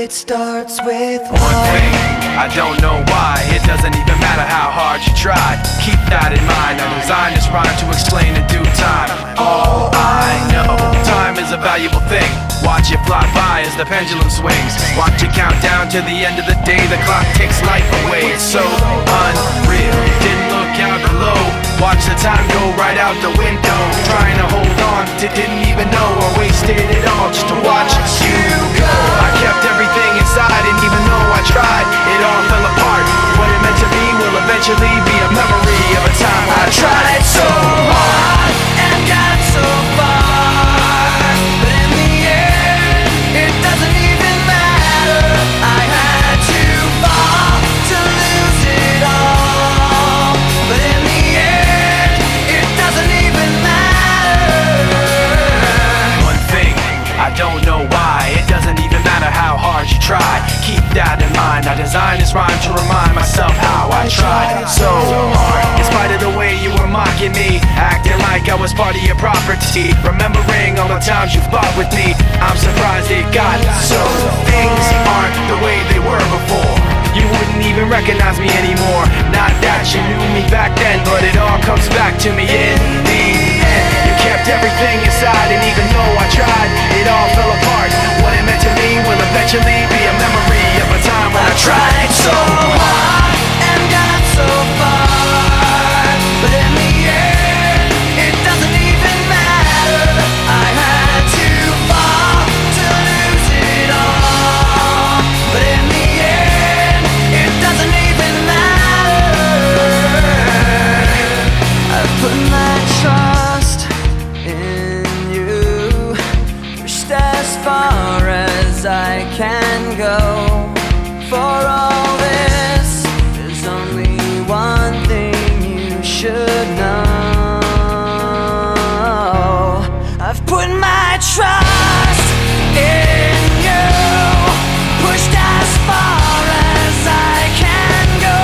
It starts with one thing, I don't know why. It doesn't even matter how hard you try. Keep that in mind. I designed this rhyme to explain in due time. All I know, time is a valuable thing. Watch it fly by as the pendulum swings. Watch it count down to the end of the day. The clock takes life away. It's so unreal. Didn't look out below. Watch the time go right out the window. Trying to hold on to didn't even know I wasted it all just to watch you go. I kept everything inside, and even though I tried, it all fell apart. What it meant to me will eventually be a memory of a time I tried so hard and got so far, but in the end, it doesn't even matter. I had to fall to lose it all, but in the end, it doesn't even matter. One thing, I don't know why. It doesn't even matter how hard you try. Keep that in mind. I designed this rhyme to remind myself how I tried so hard. In spite of the way you were mocking me, acting like I was part of your property, remembering all the times you fought with me, I'm surprised it got so. Things aren't the way they were before. You wouldn't even recognize me anymore. Not that you knew me back then, but it all comes back to me in the end. You kept everything inside, and even though I tried, it all fell apart. What it meant to me will eventually be a memory of a time when I tried so hard and got so far, but in the end, it doesn't even matter. I had to fall to lose it all, but in the end, it doesn't even matter. I put my trust in you, pushed as far as I can go. For all this, there's only one thing you should know. I've put my trust in you, pushed as far as I can go.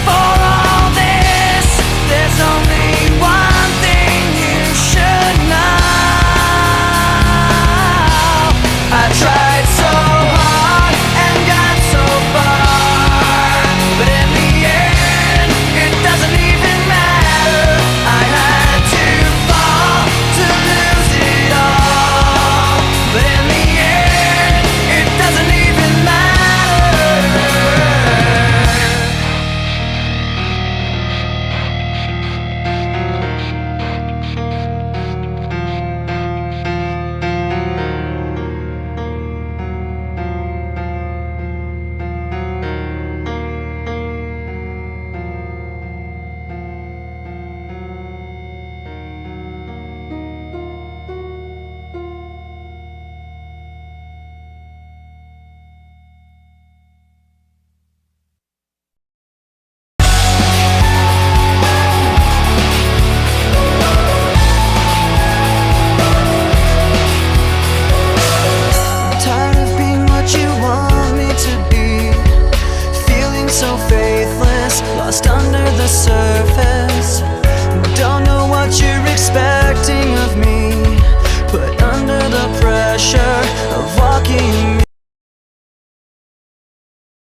For all this, there's only one thing you should know. I tried so hard and got so far, but in the end, it doesn't even matter. I had to fall to lose it all, but in the end, it doesn't even matter. tired of being what you want me to be, feeling so faithless, lost under the surface. Don't know what you're expecting of me, put under the pressure of walking